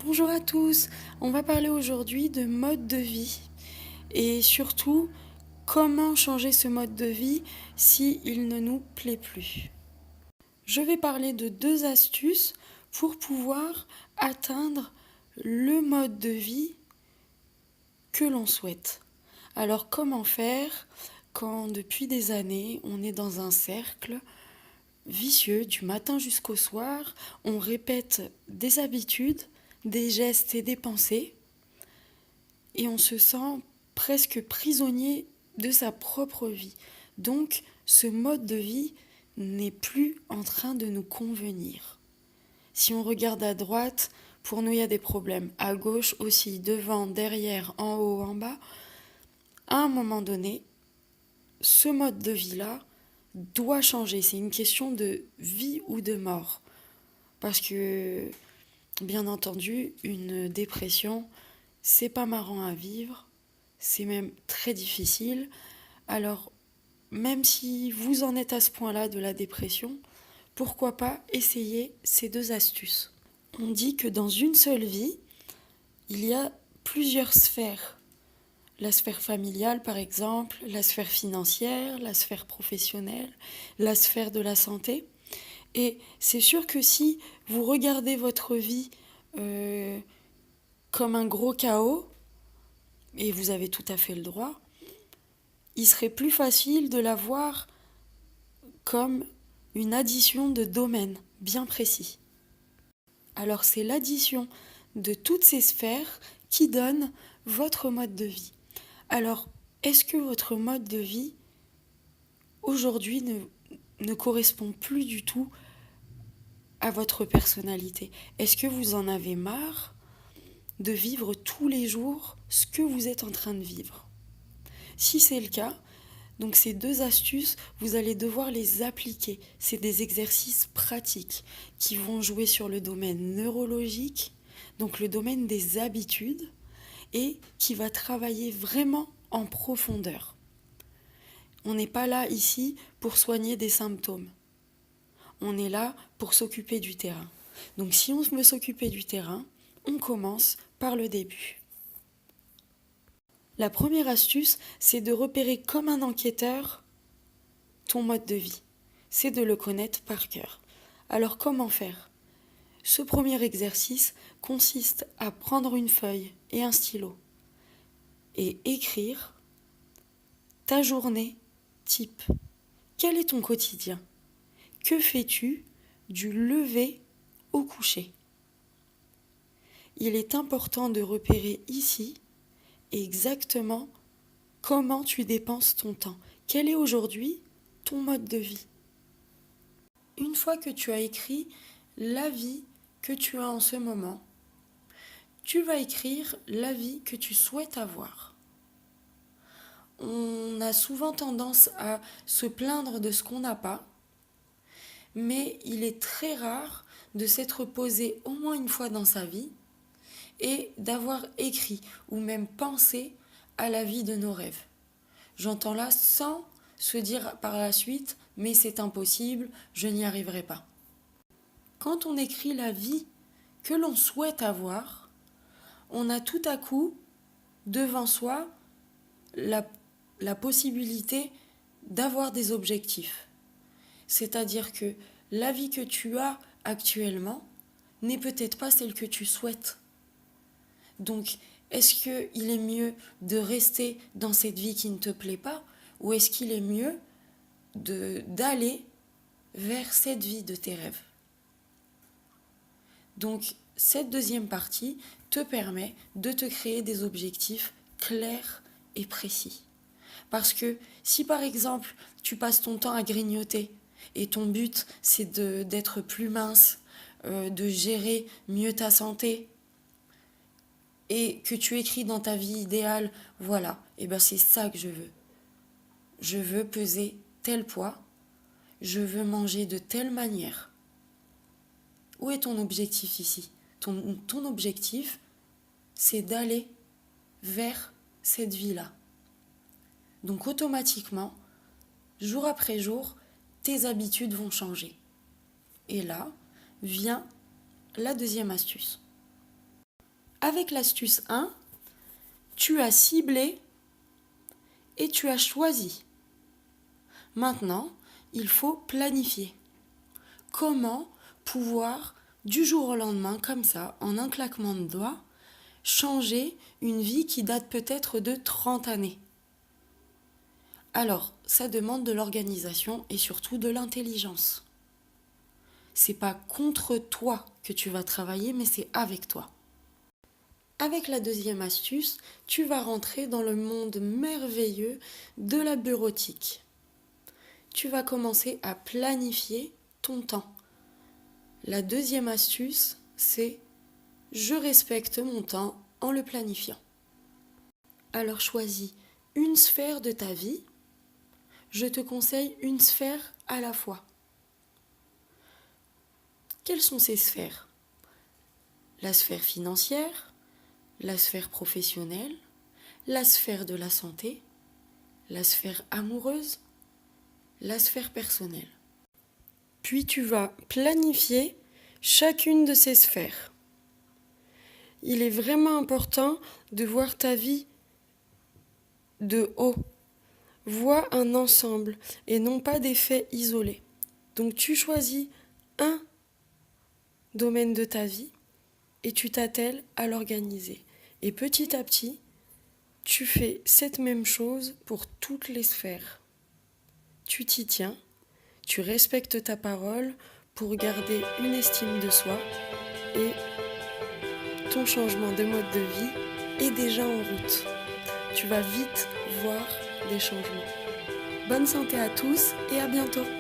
Bonjour à tous, on va parler aujourd'hui de mode de vie et surtout comment changer ce mode de vie si il ne nous plaît plus. Je vais parler de 2 astuces pour pouvoir atteindre le mode de vie que l'on souhaite. Alors comment faire quand depuis des années on est dans un cercle vicieux du matin jusqu'au soir, on répète des habitudes, des gestes et des pensées et on se sent presque prisonnier de sa propre vie. Donc ce mode de vie n'est plus en train de nous convenir. Si on regarde à droite, pour nous il y a des problèmes. À gauche aussi, devant, derrière, en haut, en bas. À un moment donné, ce mode de vie-là doit changer. C'est une question de vie ou de mort. Parce que, bien entendu, une dépression, c'est pas marrant à vivre, c'est même très difficile. Alors, même si vous en êtes à ce point-là de la dépression, pourquoi pas essayer ces 2 astuces. On dit que dans une seule vie, il y a plusieurs sphères. La sphère familiale, par exemple, la sphère financière, la sphère professionnelle, la sphère de la santé. Et c'est sûr que si vous regardez votre vie comme un gros chaos, et vous avez tout à fait le droit, il serait plus facile de la voir comme une addition de domaines bien précis. Alors c'est l'addition de toutes ces sphères qui donne votre mode de vie. Alors, est-ce que votre mode de vie aujourd'hui ne correspond plus du tout à votre personnalité? Est-ce que vous en avez marre de vivre tous les jours ce que vous êtes en train de vivre? Si c'est le cas, donc ces 2 astuces, vous allez devoir les appliquer. C'est des exercices pratiques qui vont jouer sur le domaine neurologique, donc le domaine des habitudes, et qui va travailler vraiment en profondeur. On n'est pas là ici pour soigner des symptômes. On est là pour s'occuper du terrain. Donc si on veut s'occuper du terrain, on commence par le début. La première astuce, c'est de repérer comme un enquêteur ton mode de vie. C'est de le connaître par cœur. Alors comment faire? Ce premier exercice consiste à prendre une feuille et un stylo et écrire ta journée type. Quel est ton quotidien? Que fais-tu du lever au coucher? Il est important de repérer ici exactement comment tu dépenses ton temps. Quel est aujourd'hui ton mode de vie? Une fois que tu as écrit la vie que tu as en ce moment, tu vas écrire la vie que tu souhaites avoir. On a souvent tendance à se plaindre de ce qu'on n'a pas, mais il est très rare de s'être posé au moins une fois dans sa vie et d'avoir écrit ou même pensé à la vie de nos rêves. J'entends là sans se dire par la suite mais c'est impossible, je n'y arriverai pas. Quand on écrit la vie que l'on souhaite avoir, on a tout à coup devant soi la possibilité d'avoir des objectifs. C'est-à-dire que la vie que tu as actuellement n'est peut-être pas celle que tu souhaites. Donc, est-ce qu'il est mieux de rester dans cette vie qui ne te plaît pas ou est-ce qu'il est mieux d'aller vers cette vie de tes rêves? Donc, cette deuxième partie te permet de te créer des objectifs clairs et précis. Parce que si par exemple tu passes ton temps à grignoter et ton but c'est d'être plus mince, de gérer mieux ta santé et que tu écris dans ta vie idéale, voilà, et ben c'est ça que je veux. Je veux peser tel poids, je veux manger de telle manière. Où est ton objectif ici? Ton objectif, c'est d'aller vers cette vie-là. Donc automatiquement, jour après jour, tes habitudes vont changer. Et là vient la deuxième astuce. Avec l'astuce 1, tu as ciblé et tu as choisi. Maintenant, il faut planifier. Comment pouvoir, du jour au lendemain, comme ça, en un claquement de doigts, changer une vie qui date peut-être de 30 années? Alors, ça demande de l'organisation et surtout de l'intelligence. C'est pas contre toi que tu vas travailler, mais c'est avec toi. Avec la deuxième astuce, tu vas rentrer dans le monde merveilleux de la bureautique. Tu vas commencer à planifier ton temps. La deuxième astuce, c'est je respecte mon temps en le planifiant. Alors choisis une sphère de ta vie. Je te conseille une sphère à la fois. Quelles sont ces sphères? La sphère financière, la sphère professionnelle, la sphère de la santé, la sphère amoureuse, la sphère personnelle. Puis tu vas planifier chacune de ces sphères. Il est vraiment important de voir ta vie de haut. Vois un ensemble et non pas des faits isolés. Donc tu choisis un domaine de ta vie et tu t'attelles à l'organiser. Et petit à petit, tu fais cette même chose pour toutes les sphères. Tu t'y tiens, tu respectes ta parole pour garder une estime de soi et ton changement de mode de vie est déjà en route. Tu vas vite voir des changements. Bonne santé à tous et à bientôt!